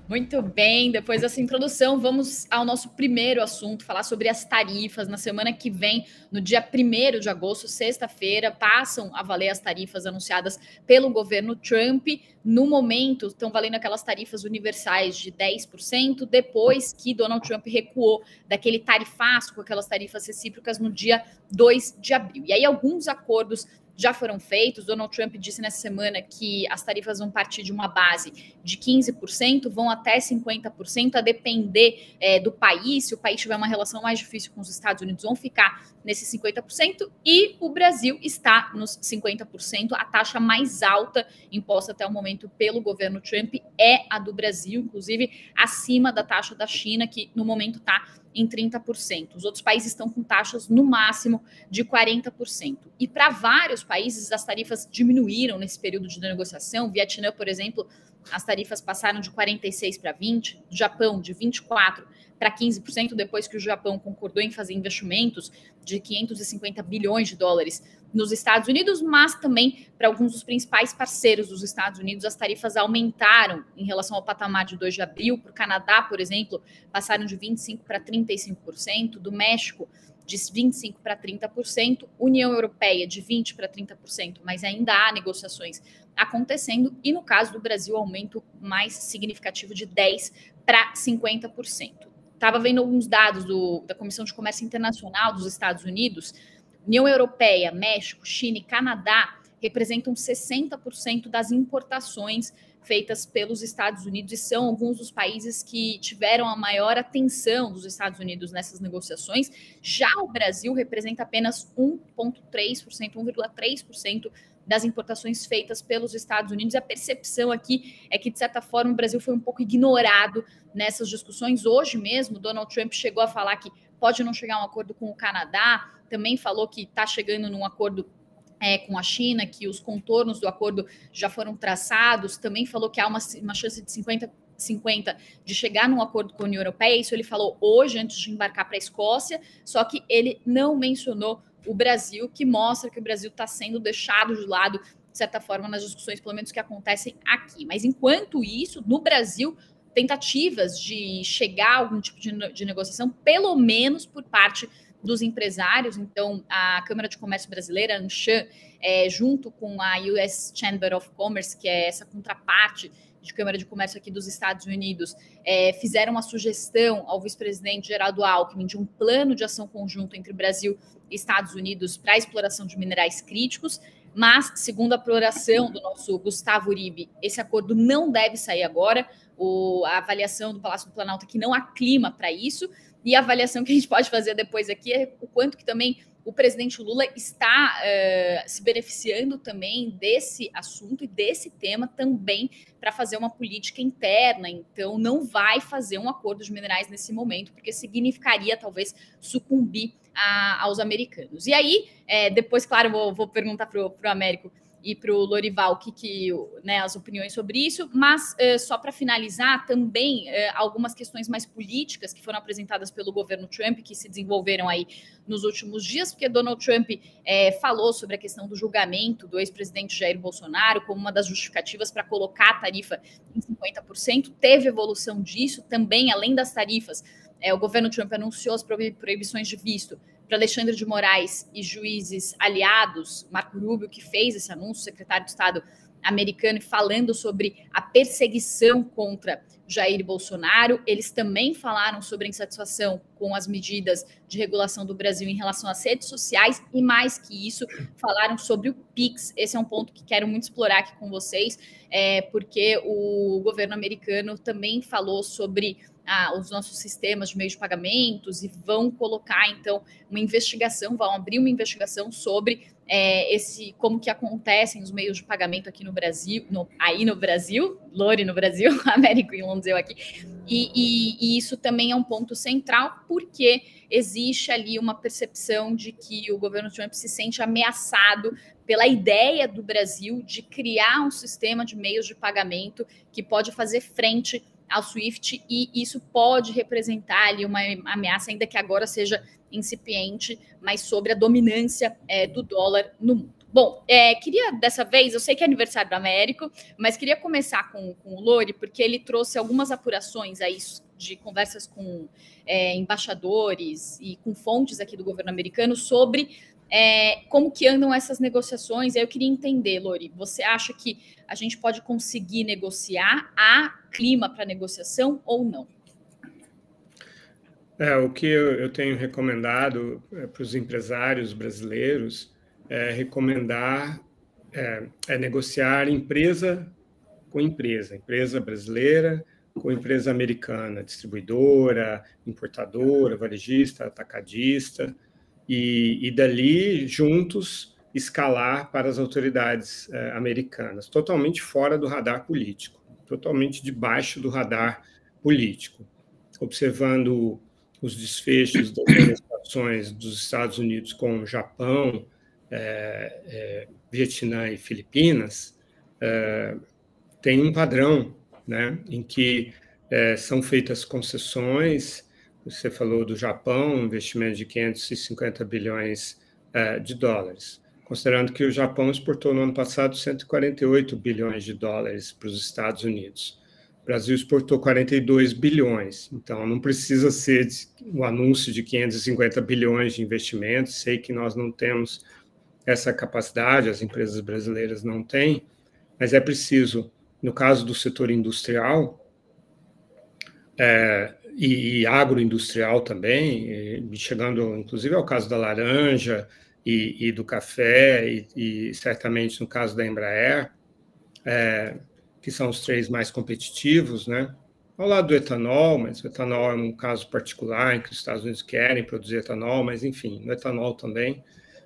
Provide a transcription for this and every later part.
Muito bem, depois dessa introdução, vamos ao nosso primeiro assunto, falar sobre as tarifas. Na semana que vem, no dia 1º de agosto, sexta-feira, passam a valer as tarifas anunciadas pelo governo Trump. No momento, estão valendo aquelas tarifas universais de 10%, depois que Donald Trump recuou daquele tarifaço com aquelas tarifas recíprocas no dia 2 de abril. E aí, alguns acordos já foram feitos. Donald Trump disse nessa semana que as tarifas vão partir de uma base de 15%, vão até 50%, a depender do país. Se o país tiver uma relação mais difícil com os Estados Unidos, vão ficar nesses 50%, e o Brasil está nos 50%. A taxa mais alta imposta até o momento pelo governo Trump é a do Brasil, inclusive acima da taxa da China, que no momento está em 30%. Os outros países estão com taxas no máximo de 40%. E para vários países, as tarifas diminuíram nesse período de negociação. O Vietnã, por exemplo, as tarifas passaram de 46% para 20%, o Japão de 24% para 15%, depois que o Japão concordou em fazer investimentos de 550 bilhões de dólares nos Estados Unidos, mas também para alguns dos principais parceiros dos Estados Unidos, as tarifas aumentaram em relação ao patamar de 2 de abril. Para o Canadá, por exemplo, passaram de 25% para 35%, do México de 25% para 30%, União Europeia de 20% para 30%, mas ainda há negociações acontecendo, e no caso do Brasil, aumento mais significativo de 10% para 50%. Estava vendo alguns dados da Comissão de Comércio Internacional dos Estados Unidos. União Europeia, México, China e Canadá representam 60% das importações feitas pelos Estados Unidos, e são alguns dos países que tiveram a maior atenção dos Estados Unidos nessas negociações. Já o Brasil representa apenas 1,3%, 1,3% das importações feitas pelos Estados Unidos. A percepção aqui é que, de certa forma, o Brasil foi um pouco ignorado nessas discussões. Hoje mesmo, Donald Trump chegou a falar que pode não chegar a um acordo com o Canadá, também falou que está chegando num acordo com a China, que os contornos do acordo já foram traçados, também falou que há uma chance de 50-50 de chegar num acordo com a União Europeia. Isso ele falou hoje, antes de embarcar para a Escócia, só que ele não mencionou o Brasil, que mostra que o Brasil está sendo deixado de lado, de certa forma, nas discussões, pelo menos que acontecem aqui. Mas, enquanto isso, no Brasil, tentativas de chegar a algum tipo de negociação, pelo menos por parte dos empresários. Então, a Câmara de Comércio Brasileira, a ANCHAM, junto com a US Chamber of Commerce, que é essa contraparte de Câmara de Comércio aqui dos Estados Unidos, fizeram uma sugestão ao vice-presidente Geraldo Alckmin de um plano de ação conjunto entre Brasil e Estados Unidos para a exploração de minerais críticos. Mas, segundo a apuração do nosso Gustavo Uribe, esse acordo não deve sair agora. A avaliação do Palácio do Planalto é que não há clima para isso. E a avaliação que a gente pode fazer depois aqui é o quanto que também o presidente Lula está se beneficiando também desse assunto e desse tema também para fazer uma política interna. Então, não vai fazer um acordo de minerais nesse momento, porque significaria talvez sucumbir aos americanos. E aí, depois, claro, vou perguntar para o Américo e para o Lorival as opiniões sobre isso, mas só para finalizar, também algumas questões mais políticas que foram apresentadas pelo governo Trump, que se desenvolveram aí nos últimos dias, porque Donald Trump falou sobre a questão do julgamento do ex-presidente Jair Bolsonaro como uma das justificativas para colocar a tarifa em 50%. Teve evolução disso também, além das tarifas. O governo Trump anunciou as proibições de visto para Alexandre de Moraes e juízes aliados. Marco Rubio, que fez esse anúncio, secretário de Estado americano, falando sobre a perseguição contra Jair Bolsonaro. Eles também falaram sobre a insatisfação com as medidas de regulação do Brasil em relação às redes sociais, e mais que isso, falaram sobre o Pix. Esse é um ponto que quero muito explorar aqui com vocês, porque o governo americano também falou sobre os nossos sistemas de meios de pagamentos, e vão colocar, então, uma investigação, vão abrir uma investigação sobre como que acontecem os meios de pagamento aqui no Brasil, aí no Brasil, Lori no Brasil, Américo em Londres, eu aqui, e isso também é um ponto central, porque existe ali uma percepção de que o governo Trump se sente ameaçado pela ideia do Brasil de criar um sistema de meios de pagamento que pode fazer frente ao SWIFT, e isso pode representar ali uma ameaça, ainda que agora seja incipiente, mas sobre a dominância do dólar no mundo. Bom, queria dessa vez, eu sei que é aniversário do Américo, mas queria começar com o Lori, porque ele trouxe algumas apurações aí de conversas com embaixadores e com fontes aqui do governo americano sobre como que andam essas negociações. Eu queria entender, Lori, você acha que a gente pode conseguir negociar? Há clima para negociação ou não? O que eu tenho recomendado para os empresários brasileiros recomendar negociar empresa com empresa brasileira com empresa americana, distribuidora, importadora, varejista, atacadista, e dali, juntos, escalar para as autoridades americanas, totalmente fora do radar político, totalmente debaixo do radar político, observando os desfechos das negociações dos Estados Unidos com o Japão, Vietnã e Filipinas, tem um padrão, né, em que são feitas concessões. Você falou do Japão, um investimento de 550 bilhões de dólares, considerando que o Japão exportou no ano passado 148 bilhões de dólares para os Estados Unidos. O Brasil exportou 42 bilhões, então não precisa ser um anúncio de 550 bilhões de investimentos. Sei que nós não temos essa capacidade, as empresas brasileiras não têm, mas é preciso, no caso do setor industrial e agroindustrial também, chegando inclusive ao caso da laranja e do café, e certamente no caso da Embraer, que são os três mais competitivos, né? Ao lado do etanol, mas o etanol é um caso particular em que os Estados Unidos querem produzir etanol, mas enfim, no etanol também.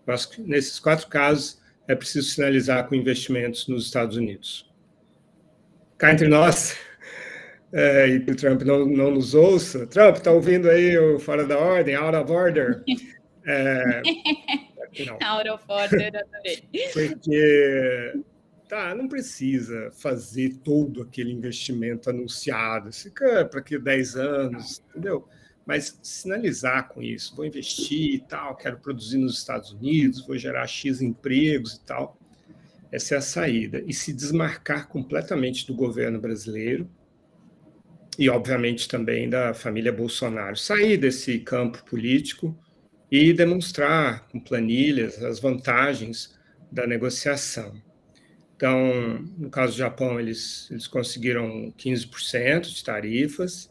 Eu acho que nesses 4 casos é preciso sinalizar com investimentos nos Estados Unidos. Cá entre nós, e que o Trump não nos ouça. Trump, está ouvindo aí o Fora da Ordem, Out of Order? Não. Out of Order, adorei. Porque não precisa fazer todo aquele investimento anunciado, fica para que 10 anos, entendeu? Mas sinalizar com isso, vou investir e tal, quero produzir nos Estados Unidos, vou gerar X empregos e tal. Essa é a saída. E se desmarcar completamente do governo brasileiro e, obviamente, também da família Bolsonaro. Sair desse campo político e demonstrar com planilhas as vantagens da negociação. Então, no caso do Japão, eles conseguiram 15% de tarifas,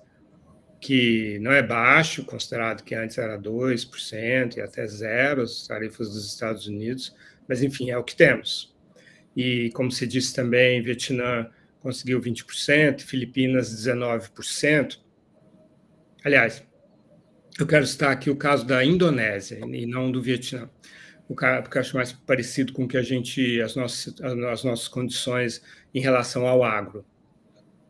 que não é baixo, considerado que antes era 2% e até zero as tarifas dos Estados Unidos, mas, enfim, é o que temos. E, como você disse também, Vietnã conseguiu 20%, Filipinas 19%. Aliás, eu quero citar aqui o caso da Indonésia e não do Vietnã, porque eu acho mais parecido com que as nossas condições em relação ao agro.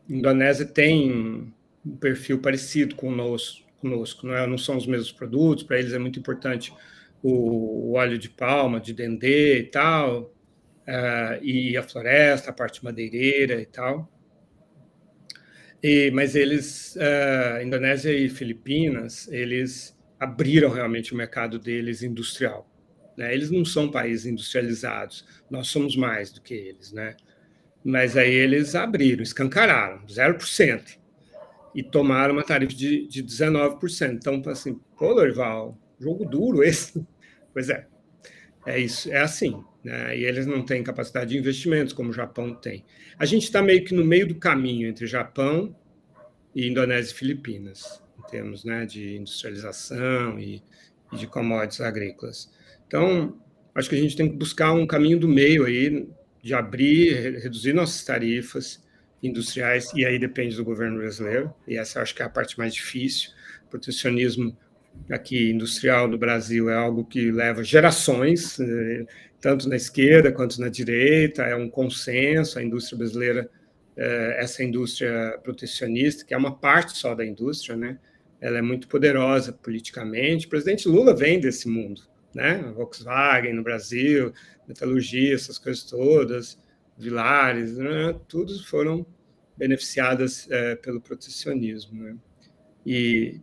A Indonésia tem um perfil parecido conosco, não são os mesmos produtos, para eles é muito importante o óleo de palma, de dendê e tal, e a floresta, a parte madeireira e tal. Mas eles, Indonésia e Filipinas, eles abriram realmente o mercado deles industrial, né? Eles não são países industrializados, nós somos mais do que eles, né? Mas aí eles abriram, escancararam, 0%, e tomaram uma tarifa de 19%. Então, assim, pô, Lorival, jogo duro esse. Pois é isso, é assim, né? E eles não têm capacidade de investimentos como o Japão tem. A gente está meio que no meio do caminho entre Japão e Indonésia e Filipinas, em termos, né, de industrialização e de commodities agrícolas. Então, acho que a gente tem que buscar um caminho do meio aí, de abrir, reduzir nossas tarifas industriais, e aí depende do governo brasileiro, e essa acho que é a parte mais difícil. O protecionismo aqui industrial do Brasil é algo que leva gerações, tanto na esquerda quanto na direita, é um consenso, a indústria brasileira, essa indústria protecionista, que é uma parte só da indústria, né? Ela é muito poderosa politicamente. O presidente Lula vem desse mundo, né? A Volkswagen no Brasil, metalurgia, essas coisas todas, Vilares, né? Todos foram beneficiadas pelo protecionismo, né? E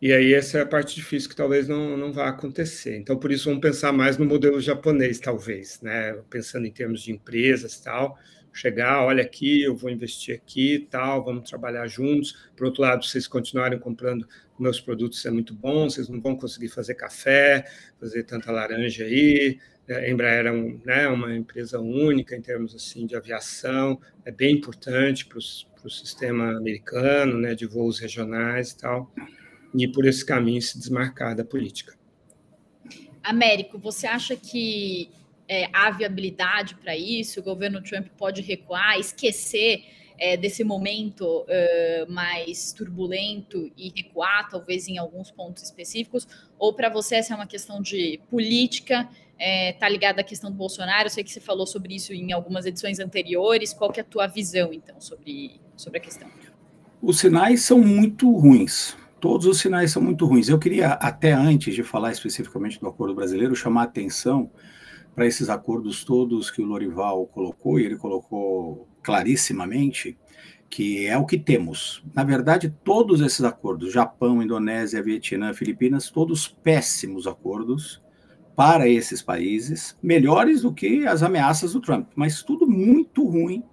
E aí essa é a parte difícil que talvez não vá acontecer. Então, por isso, vamos pensar mais no modelo japonês, talvez, né? Pensando em termos de empresas e tal, chegar, olha aqui, eu vou investir aqui, tal, vamos trabalhar juntos. Por outro lado, vocês continuarem comprando meus produtos é muito bom, vocês não vão conseguir fazer café, fazer tanta laranja aí. A Embraer é né, uma empresa única em termos assim de aviação, é bem importante para o sistema americano, né, de voos regionais e tal. E por esse caminho se desmarcar da política. Américo, você acha que há viabilidade para isso? O governo Trump pode recuar, esquecer desse momento mais turbulento e recuar, talvez em alguns pontos específicos? Ou para você essa é uma questão de política? Tá ligada à questão do Bolsonaro? Eu sei que você falou sobre isso em algumas edições anteriores. Qual que é a tua visão, então, sobre a questão? Os sinais são muito ruins. Todos os sinais são muito ruins. Eu queria, até antes de falar especificamente do acordo brasileiro, chamar a atenção para esses acordos todos que o Lorival colocou, e ele colocou clarissimamente, que é o que temos. Na verdade, todos esses acordos, Japão, Indonésia, Vietnã, Filipinas, todos péssimos acordos para esses países, melhores do que as ameaças do Trump, mas tudo muito ruim.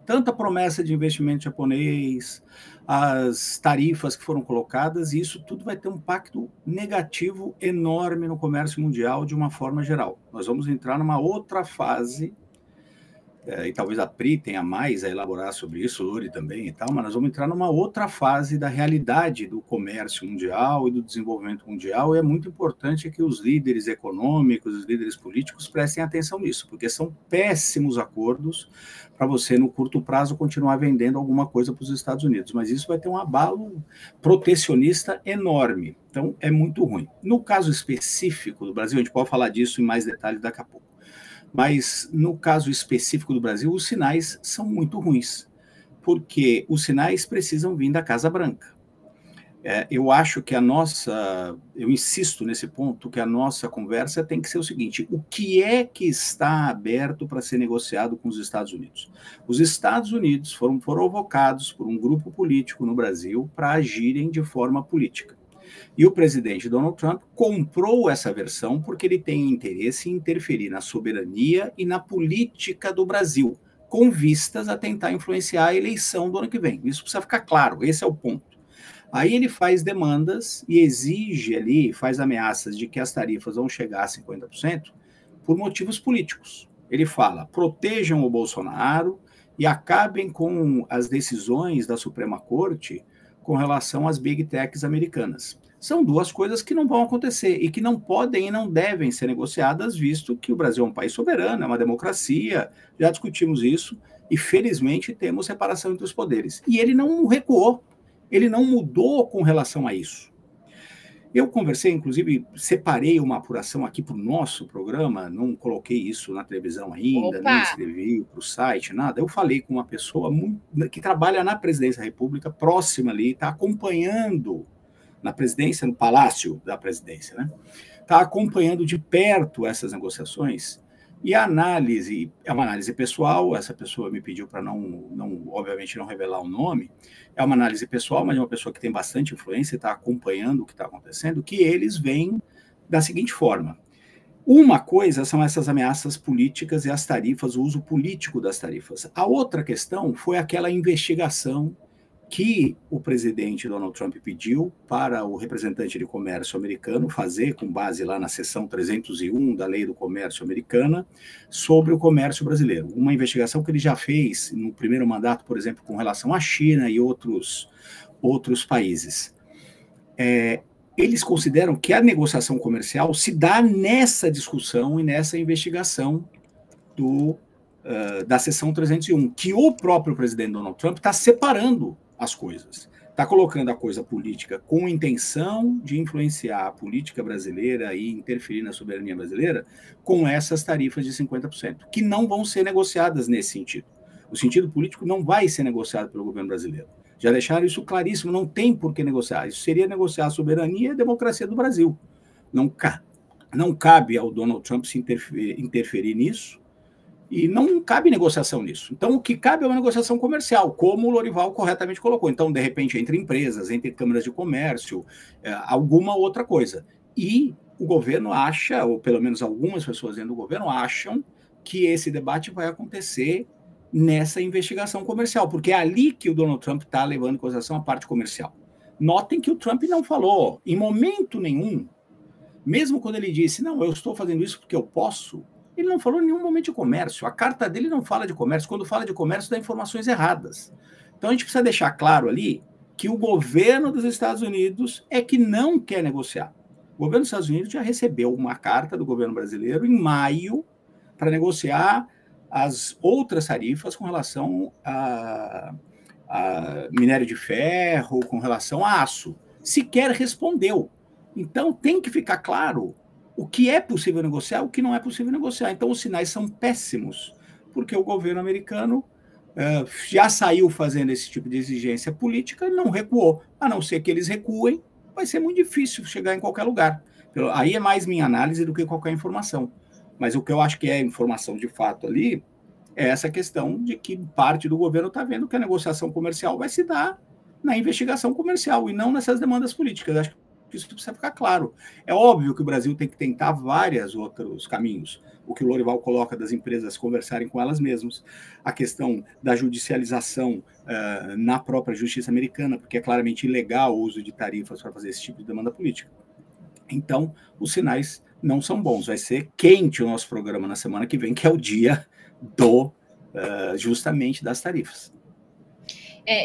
Tanta promessa de investimento japonês, as tarifas que foram colocadas, e isso tudo vai ter um impacto negativo enorme no comércio mundial de uma forma geral. Nós vamos entrar numa outra fase, e talvez a Pri tenha mais a elaborar sobre isso, o Lori também e tal, mas nós vamos entrar numa outra fase da realidade do comércio mundial e do desenvolvimento mundial, e é muito importante que os líderes econômicos, os líderes políticos prestem atenção nisso, porque são péssimos acordos para você, no curto prazo, continuar vendendo alguma coisa para os Estados Unidos, mas isso vai ter um abalo protecionista enorme, então é muito ruim. No caso específico do Brasil, a gente pode falar disso em mais detalhes daqui a pouco, mas no caso específico do Brasil, os sinais são muito ruins, porque os sinais precisam vir da Casa Branca. Eu acho que eu insisto nesse ponto, que a nossa conversa tem que ser o seguinte: o que é que está aberto para ser negociado com os Estados Unidos? Os Estados Unidos foram provocados por um grupo político no Brasil para agirem de forma política. E o presidente Donald Trump comprou essa versão porque ele tem interesse em interferir na soberania e na política do Brasil, com vistas a tentar influenciar a eleição do ano que vem. Isso precisa ficar claro, esse é o ponto. Aí ele faz demandas e exige ali, faz ameaças de que as tarifas vão chegar a 50% por motivos políticos. Ele fala, protejam o Bolsonaro e acabem com as decisões da Suprema Corte com relação às big techs americanas. São duas coisas que não vão acontecer e que não podem e não devem ser negociadas, visto que o Brasil é um país soberano, é uma democracia, já discutimos isso, e felizmente temos separação entre os poderes. E ele não recuou, ele não mudou com relação a isso. Eu conversei, inclusive, separei uma apuração aqui para o nosso programa, não coloquei isso na televisão ainda, não escrevi para o site, nada. Eu falei com uma pessoa que trabalha na Presidência da República, próxima ali, está acompanhando na presidência, no Palácio da Presidência, né? Está acompanhando de perto essas negociações, e a análise é uma análise pessoal. Essa pessoa me pediu para obviamente não revelar o nome, é uma análise pessoal, mas é uma pessoa que tem bastante influência e está acompanhando o que está acontecendo, que eles veem da seguinte forma: uma coisa são essas ameaças políticas e as tarifas, o uso político das tarifas. A outra questão foi aquela investigação que o presidente Donald Trump pediu para o representante de comércio americano fazer, com base lá na seção 301 da Lei do Comércio Americana, sobre o comércio brasileiro. Uma investigação que ele já fez no primeiro mandato, por exemplo, com relação à China e outros países. Eles consideram que a negociação comercial se dá nessa discussão e nessa investigação da seção 301, que o próprio presidente Donald Trump está separando as coisas. Está colocando a coisa política com intenção de influenciar a política brasileira e interferir na soberania brasileira com essas tarifas de 50%, que não vão ser negociadas nesse sentido. O sentido político não vai ser negociado pelo governo brasileiro. Já deixaram isso claríssimo, não tem por que negociar. Isso seria negociar a soberania e a democracia do Brasil. Não cabe ao Donald Trump se interferir nisso, E não cabe negociação nisso. Então, o que cabe é uma negociação comercial, como o Lorival corretamente colocou. Então, de repente, entre empresas, entre câmaras de comércio, alguma outra coisa. E o governo acha, ou pelo menos algumas pessoas dentro do governo acham, que esse debate vai acontecer nessa investigação comercial, porque é ali que o Donald Trump está levando em consideração a parte comercial. Notem que o Trump não falou, em momento nenhum, mesmo quando ele disse, não, eu estou fazendo isso porque eu posso, ele não falou em nenhum momento de comércio. A carta dele não fala de comércio. Quando fala de comércio, dá informações erradas. Então, a gente precisa deixar claro ali que o governo dos Estados Unidos é que não quer negociar. O governo dos Estados Unidos já recebeu uma carta do governo brasileiro em maio para negociar as outras tarifas com relação a minério de ferro, com relação a aço. Sequer respondeu. Então, tem que ficar claro o que é possível negociar, o que não é possível negociar. Então, os sinais são péssimos, porque o governo americano já saiu fazendo esse tipo de exigência política e não recuou. A não ser que eles recuem, vai ser muito difícil chegar em qualquer lugar. Aí é mais minha análise do que qualquer informação. Mas o que eu acho que é informação de fato ali é essa questão de que parte do governo está vendo que a negociação comercial vai se dar na investigação comercial e não nessas demandas políticas. Acho que isso precisa ficar claro. É óbvio que o Brasil tem que tentar vários outros caminhos. O que o Lorival coloca das empresas conversarem com elas mesmas, a questão da judicialização na própria justiça americana, porque é claramente ilegal o uso de tarifas para fazer esse tipo de demanda política. Então, os sinais não são bons. Vai ser quente o nosso programa na semana que vem, que é o dia justamente das tarifas.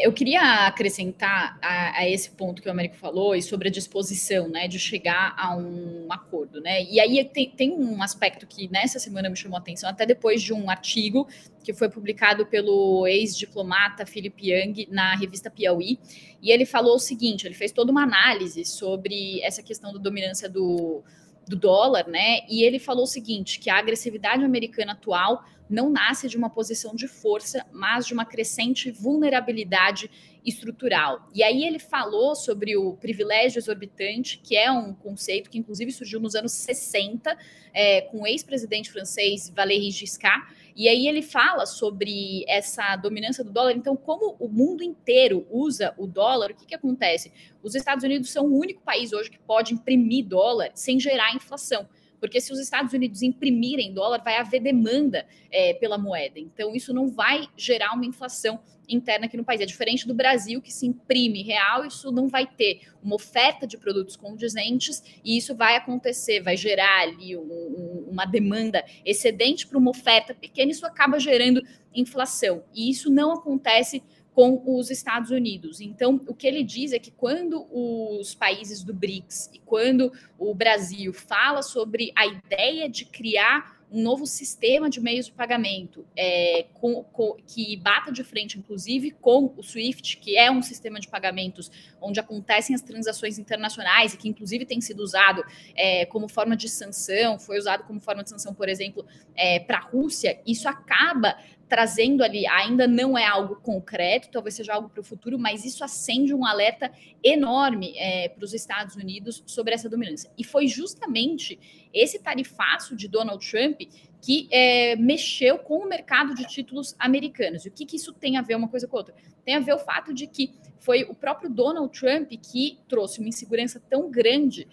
Eu queria acrescentar a esse ponto que o Américo falou e sobre a disposição, né, de chegar a um acordo, né? E aí tem um aspecto que nessa semana me chamou a atenção, até depois de um artigo que foi publicado pelo ex-diplomata Philip Young na revista Piauí, e ele falou o seguinte, ele fez toda uma análise sobre essa questão da dominância do dólar, né? E ele falou o seguinte, que a agressividade americana atual não nasce de uma posição de força, mas de uma crescente vulnerabilidade estrutural. E aí ele falou sobre o privilégio exorbitante, que é um conceito que inclusive surgiu nos anos 60, com o ex-presidente francês Valéry Giscard, e aí ele fala sobre essa dominância do dólar. Então, como o mundo inteiro usa o dólar, o que acontece? Os Estados Unidos são o único país hoje que pode imprimir dólar sem gerar inflação. Porque se os Estados Unidos imprimirem dólar, vai haver demanda pela moeda. Então, isso não vai gerar uma inflação interna aqui no país. É diferente do Brasil, que se imprime real, isso não vai ter uma oferta de produtos condizentes e isso vai acontecer, vai gerar ali uma demanda excedente para uma oferta pequena, isso acaba gerando inflação. E isso não acontece com os Estados Unidos. Então, o que ele diz é que quando os países do BRICS e quando o Brasil fala sobre a ideia de criar um novo sistema de meios de pagamento que bata de frente, inclusive, com o SWIFT, que é um sistema de pagamentos onde acontecem as transações internacionais e que, inclusive, tem sido usado como forma de sanção, foi usado como forma de sanção, por exemplo, para a Rússia, isso acaba trazendo ali, ainda não é algo concreto, talvez seja algo para o futuro, mas isso acende um alerta enorme para os Estados Unidos sobre essa dominância. E foi justamente esse tarifaço de Donald Trump que mexeu com o mercado de títulos americanos. E o que isso tem a ver uma coisa com a outra? Tem a ver o fato de que foi o próprio Donald Trump que trouxe uma insegurança tão grande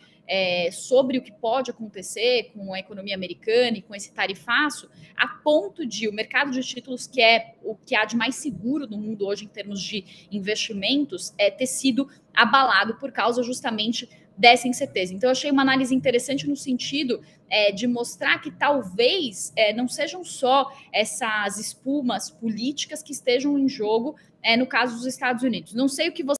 sobre o que pode acontecer com a economia americana e com esse tarifaço, a ponto de o mercado de títulos, que é o que há de mais seguro no mundo hoje em termos de investimentos, ter sido abalado por causa justamente dessa incerteza. Então, eu achei uma análise interessante no sentido de mostrar que talvez não sejam só essas espumas políticas que estejam em jogo no caso dos Estados Unidos. Não sei o que você